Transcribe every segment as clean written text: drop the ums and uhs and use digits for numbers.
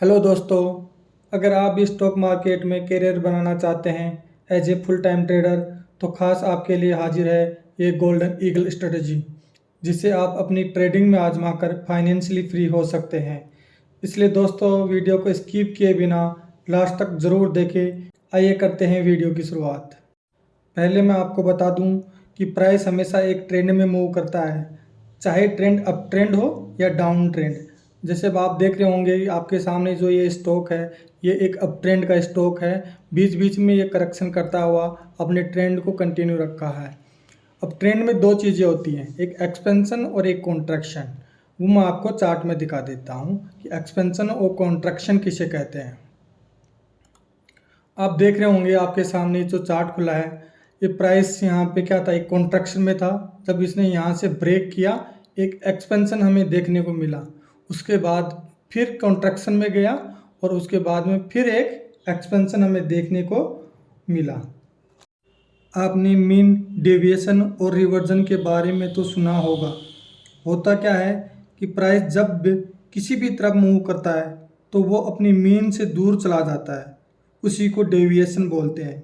Hello दोस्तों। अगर आप भी स्टॉक मार्केट में करियर बनाना चाहते हैं as a full time trader, तो खास आपके लिए हाजिर है ये गोल्डन ईगल स्ट्रेटजी, जिसे आप अपनी ट्रेडिंग में आजमा कर फाइनेंशियली फ्री हो सकते हैं। इसलिए दोस्तों, वीडियो को स्किप किए बिना लास्ट तक ज़रूर देखें। आइए करते हैं वीडियो की शुरुआत। पहले मैं आपको बता दूं कि प्राइस हमेशा एक ट्रेंड में मूव करता है, चाहे ट्रेंड अप ट्रेंड हो या डाउन ट्रेंड। जैसे अब आप देख रहे होंगे आपके सामने जो ये स्टॉक है, ये एक अप ट्रेंड का स्टॉक है। बीच बीच में ये करेक्शन करता हुआ अपने ट्रेंड को कंटिन्यू रखा है। अब ट्रेंड में दो चीज़ें होती हैं, एक एक्सपेंशन और एक कॉन्ट्रैक्शन। वो मैं आपको चार्ट में दिखा देता हूँ कि एक्सपेंशन और कॉन्ट्रैक्शन किसे कहते हैं। आप देख रहे होंगे आपके सामने जो चार्ट खुला है, ये प्राइस यहाँ पे क्या था, एक कॉन्ट्रैक्शन में था। जब इसने यहाँ से ब्रेक किया, एक एक्सपेंशन हमें देखने को मिला। उसके बाद फिर कॉन्ट्रैक्शन में गया और उसके बाद में फिर एक एक्सपेंशन हमें देखने को मिला। आपने मीन डेविएशन और रिवर्जन के बारे में तो सुना होगा। होता क्या है कि प्राइस जब भी किसी भी तरफ मूव करता है तो वो अपनी मीन से दूर चला जाता है, उसी को डेविएशन बोलते हैं।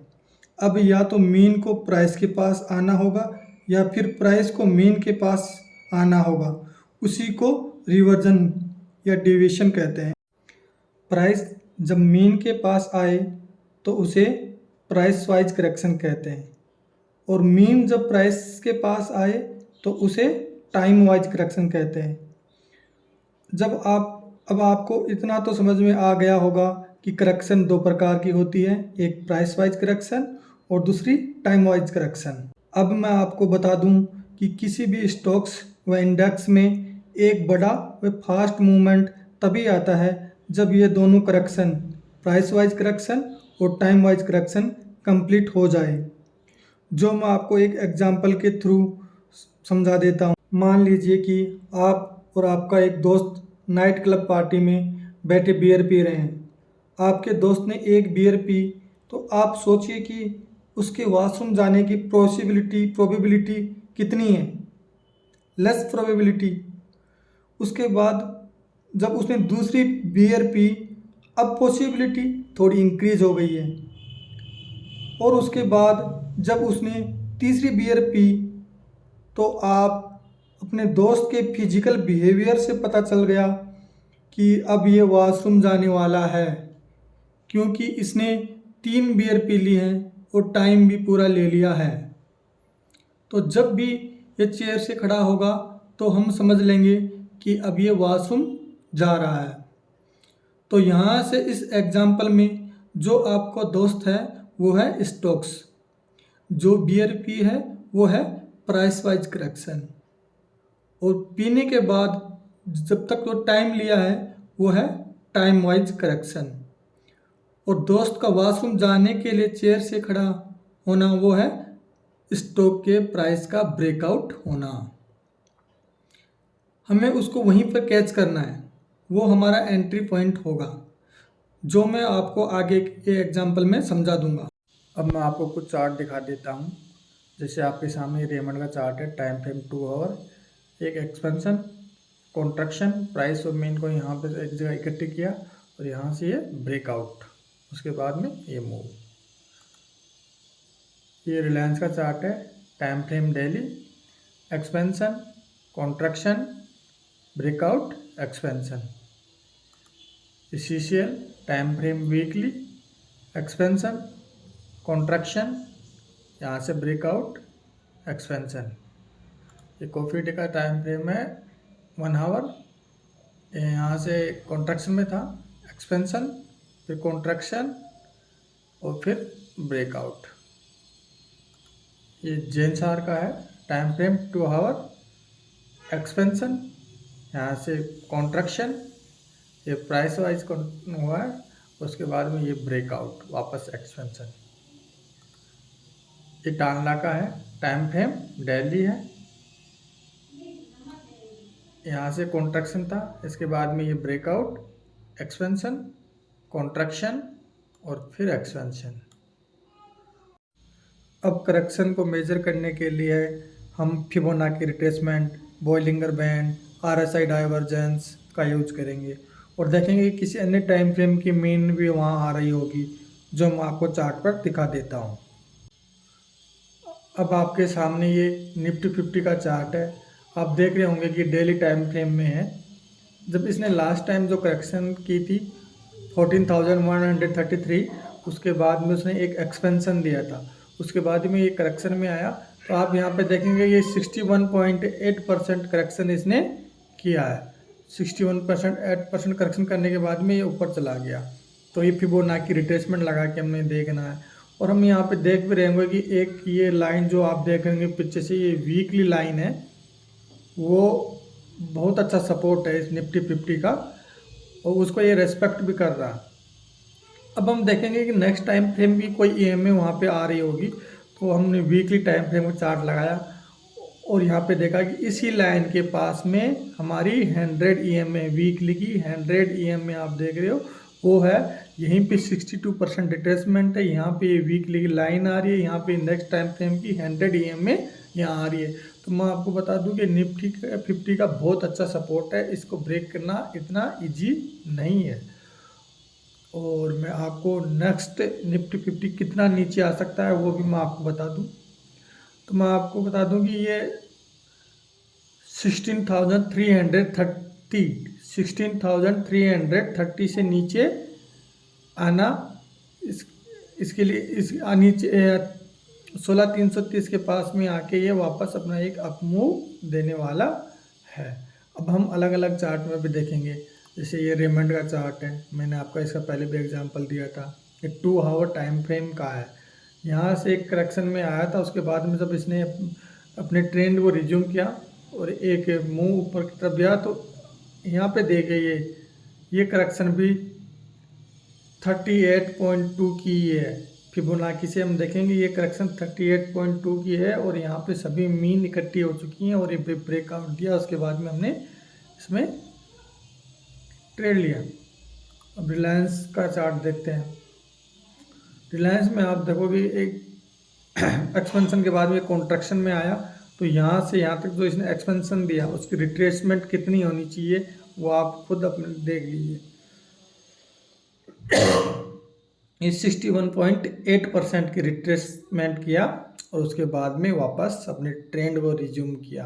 अब या तो मीन को प्राइस के पास आना होगा या फिर प्राइस को मीन के पास आना होगा, उसी को रिवर्जन या डेविएशन कहते हैं। प्राइस जब मीन के पास आए तो उसे प्राइस वाइज करेक्शन कहते हैं, और मीन जब प्राइस के पास आए तो उसे टाइम वाइज करेक्शन कहते हैं। अब आपको इतना तो समझ में आ गया होगा कि करेक्शन दो प्रकार की होती है, एक प्राइस वाइज करेक्शन और दूसरी टाइम वाइज करेक्शन। अब मैं आपको बता दूं कि किसी भी स्टॉक्स व इंडेक्स में एक बड़ा व फास्ट मूवमेंट तभी आता है जब ये दोनों करेक्शन, प्राइस वाइज करेक्शन और टाइम वाइज करेक्शन कंप्लीट हो जाए। जो मैं आपको एक एग्जांपल के थ्रू समझा देता हूँ। मान लीजिए कि आप और आपका एक दोस्त नाइट क्लब पार्टी में बैठे बियर पी रहे हैं। आपके दोस्त ने एक बियर पी तो आप सोचिए कि उसके वॉशरूम जाने की प्रोबेबिलिटी कितनी है? Less probability. उसके बाद जब उसने दूसरी बियर पी, अब पॉसिबिलिटी थोड़ी इंक्रीज हो गई है। और उसके बाद जब उसने तीसरी बियर पी तो आप अपने दोस्त के फिजिकल बिहेवियर से पता चल गया कि अब ये वॉशरूम जाने वाला है, क्योंकि इसने 3 बियर पी ली हैं और टाइम भी पूरा ले लिया है। तो जब भी ये चेयर से खड़ा होगा तो हम समझ लेंगे कि अब ये वॉशरूम जा रहा है। तो यहाँ से इस एग्जाम्पल में जो आपका दोस्त है वो है स्टॉक्स, जो बियर पी है वो है प्राइस वाइज करेक्शन, और पीने के बाद जब तक वो टाइम लिया है वो है टाइम वाइज करेक्शन, और दोस्त का वॉशरूम जाने के लिए चेयर से खड़ा होना वो है स्टॉक के प्राइस का ब्रेकआउट होना। हमें उसको वहीं पर कैच करना है, वो हमारा एंट्री पॉइंट होगा, जो मैं आपको आगे के एग्जाम्पल में समझा दूंगा। अब मैं आपको कुछ चार्ट दिखा देता हूँ। जैसे आपके सामने रेमंड का चार्ट है, टाइम फ्रेम 2 आवर, एक एक्सपेंशन, कॉन्ट्रैक्शन, प्राइस और मेन को यहाँ पे एक जगह इकट्ठे किया और यहाँ से ये ब्रेकआउट, उसके बाद में ये मूव। ये रिलायंस का चार्ट है, time frame daily, expansion, contraction, breakout, expansion. CCL time frame weekly, expansion, contraction, यहाँ से ब्रेकआउट, एक्सपेंशन। ये कॉफ़ी डे का टाइम फ्रेम है 1 आवर, यहाँ से कॉन्ट्रैक्शन में था, एक्सपेंशन, फिर कॉन्ट्रैक्शन और फिर ब्रेकआउट। ये जेनसार का है, टाइम फ्रेम 2 आवर, एक्सपेंशन, यहाँ से कॉन्ट्रैक्शन, ये प्राइस वाइज हुआ है, उसके बाद में ये ब्रेकआउट, वापस एक्सपेंशन। ये टांगला का है, टाइम फ्रेम डेली है, यहाँ से कॉन्ट्रैक्शन था, इसके बाद में ये ब्रेकआउट, एक्सपेंशन, कॉन्ट्रैक्शन और फिर एक्सपेंशन। अब करेक्शन को मेजर करने के लिए हम Fibonacci retracement, Bollinger band, RSI divergence का यूज करेंगे। और देखेंगे कि किसी अन्य टाइम फ्रेम की मीन भी वहाँ आ रही होगी, जो मैं आपको चार्ट पर दिखा देता हूँ। अब आपके सामने ये निफ्टी 50 का चार्ट है। आप देख रहे होंगे कि डेली टाइम फ्रेम में है। जब इसने लास्ट टाइम जो करेक्शन की थी 14,133, उसके बाद में उसने एक एक्सपेंशन दिया था, उसके बाद में ये करेक्शन में आया। तो आप यहाँ पे देखेंगे ये 61.8% करेक्शन इसने किया है। 61% करेक्शन करने के बाद में ये ऊपर चला गया। तो ये फिबोनाची रिट्रेसमेंट लगा के हमें देखना है। और हम यहाँ पे देख भी रहे होंगे कि एक ये लाइन जो आप देखेंगे पीछे से, ये वीकली लाइन है, वो बहुत अच्छा सपोर्ट है इस निफ्टी 50 का, और उसको ये रेस्पेक्ट भी कर रहा है। अब हम देखेंगे कि नेक्स्ट टाइम फ्रेम की कोई ईएमए वहाँ पे आ रही होगी। तो हमने वीकली टाइम फ्रेम का चार्ट लगाया और यहाँ पे देखा कि इसी लाइन के पास में हमारी 100 ईएमए, वीकली की 100 ईएमए आप देख रहे हो, वो है यहीं पे 62% रिट्रेसमेंट है। यहाँ पे वीकली की लाइन आ रही है, यहाँ पे नेक्स्ट टाइम फ्रेम की 100 ईएमए यहाँ आ रही है। तो मैं आपको बता दूं कि निफ्टी 50 का बहुत अच्छा सपोर्ट है, इसको ब्रेक करना इतना इजी नहीं है। और मैं आपको नेक्स्ट निफ्टी 50 कितना नीचे आ सकता है वो भी मैं आपको बता दूं। तो मैं आपको बता दूं कि ये 16,330 से नीचे आना, इसके लिए नीचे 16,330 के पास में आके ये वापस अपना एक अप मूव देने वाला है। अब हम अलग अलग चार्ट में भी देखेंगे, जैसे ये रेमंड का चार्ट है, मैंने आपका इसका पहले भी एग्जांपल दिया था। ये 2 आवर टाइम फ्रेम का है। यहाँ से एक करेक्शन में आया था, उसके बाद में जब इसने अपने ट्रेंड को रिज्यूम किया और एक मूव ऊपर की तरफ गया, तो यहाँ पे देखे ये करेक्शन भी 38.2 की है। फिबोनाची से हम देखेंगे ये करेक्शन 38.2 की है, और यहाँ पे सभी मीन इकट्ठी हो चुकी हैं और ये ब्रेकआउट दिया, उसके बाद में हमने इसमें ट्रेड लिया। अब रिलायंस का चार्ट देखते हैं। रिलायंस में आप देखोगे एक एक्सपेंशन के बाद में कॉन्ट्रैक्शन में आया, तो यहाँ से यहाँ तक जो इसने एक्सपेंशन दिया उसकी रिट्रेसमेंट कितनी होनी चाहिए वो आप खुद अपने देख लीजिए। ये 61.8% की रिट्रेसमेंट किया और उसके बाद में वापस अपने ट्रेंड को रिज्यूम किया।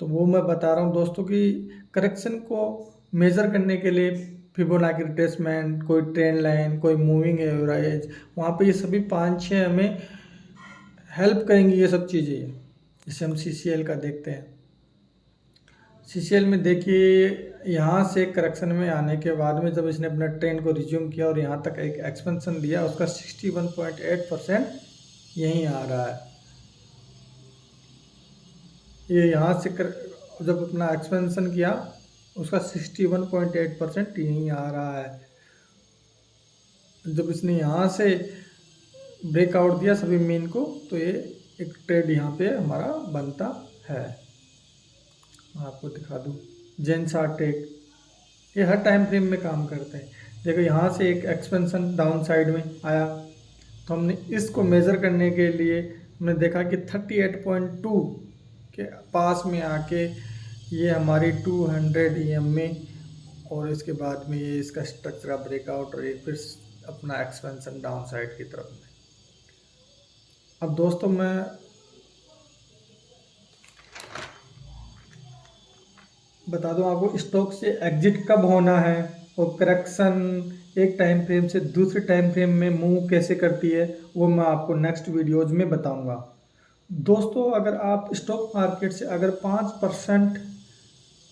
तो वो मैं बता रहा हूँ दोस्तों कि करेक्शन को मेज़र करने के लिए फिबोनाची रिट्रेसमेंट, कोई ट्रेंड लाइन, कोई मूविंग एवरेज, वहाँ पे ये सभी 5-6 हमें हेल्प करेंगी ये सब चीज़ें। जैसे हम सीसीएल का देखते हैं। सीसीएल में देखिए यहाँ से करेक्शन में आने के बाद में जब इसने अपना ट्रेंड को रिज्यूम किया और यहाँ तक एक एक्सपेंशन दिया, उसका 61.8% यहीं आ रहा है। ये यहाँ से जब अपना एक्सपेंशन किया उसका 61.8% यहीं आ रहा है। जब इसने यहाँ से ब्रेकआउट दिया सभी मेन को, तो ये एक ट्रेड यहाँ पे हमारा बनता है। आपको दिखा दूँ जेनसारटेक, ये हर टाइम फ्रेम में काम करते हैं। देखो यहाँ से एक एक्सपेंशन डाउन साइड में आया, तो हमने इसको मेज़र करने के लिए हमने देखा कि 38.2 के पास में आके ये हमारी 200 EM में, और इसके बाद में ये इसका स्ट्रक्चर का ब्रेकआउट और एक फिर अपना एक्सपेंशन डाउन साइड की तरफ में। अब दोस्तों मैं बता दूं आपको स्टॉक से एग्जिट कब होना है और करेक्शन एक टाइम फ्रेम से दूसरे टाइम फ्रेम में मूव कैसे करती है, वो मैं आपको नेक्स्ट वीडियोज़ में बताऊंगा। दोस्तों अगर आप स्टॉक मार्केट से अगर 5%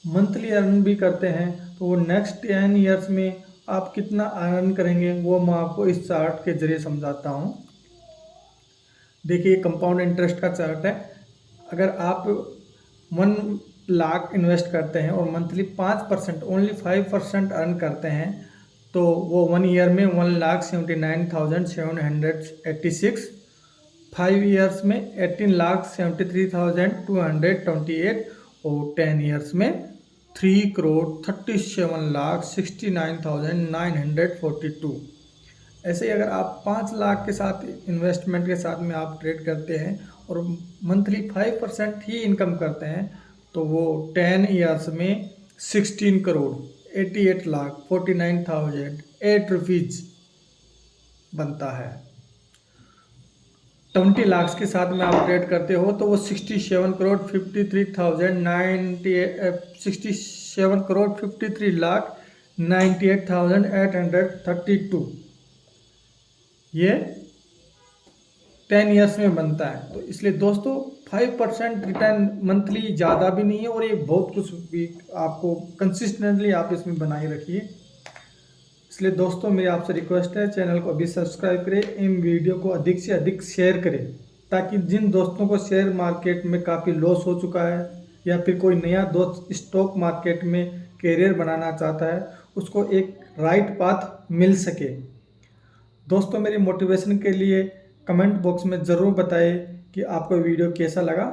मंथली अर्न भी करते हैं, तो वो नेक्स्ट 10 ईयर्स में आप कितना अर्न करेंगे वो मैं आपको इस चार्ट के जरिए समझाता हूँ। देखिए कंपाउंड इंटरेस्ट का चार्ट है। अगर आप 1 लाख इन्वेस्ट करते हैं और मंथली 5%, ओनली 5% अर्न करते हैं, तो वो 1 ईयर में 1,79,786, 5 ईयर्स में 18,73,228 और 10 ईयर्स में 3,37,69,942। ऐसे ही अगर आप 5 लाख के साथ इन्वेस्टमेंट के साथ में आप ट्रेड करते हैं और मंथली 5% ही इनकम करते हैं, तो वो 10 ईयर्स में 16 करोड़ 88,49,008 रुपीज़ बनता है। 20 लाख के साथ में आप ट्रेड करते हो तो वो 67,53,98,832 ये 10 ईयर्स में बनता है। तो इसलिए दोस्तों 5% रिटर्न मंथली ज़्यादा भी नहीं है और ये बहुत कुछ भी आपको कंसिस्टेंटली आप इसमें बनाए रखिए। इसलिए दोस्तों मेरी आपसे रिक्वेस्ट है, चैनल को अभी सब्सक्राइब करें, इन वीडियो को अधिक से अधिक शेयर करें, ताकि जिन दोस्तों को शेयर मार्केट में काफ़ी लॉस हो चुका है या फिर कोई नया दोस्त स्टॉक मार्केट में कैरियर बनाना चाहता है उसको एक राइट पाथ मिल सके। दोस्तों मेरी मोटिवेशन के लिए कमेंट बॉक्स में ज़रूर बताएं कि आपको वीडियो कैसा लगा।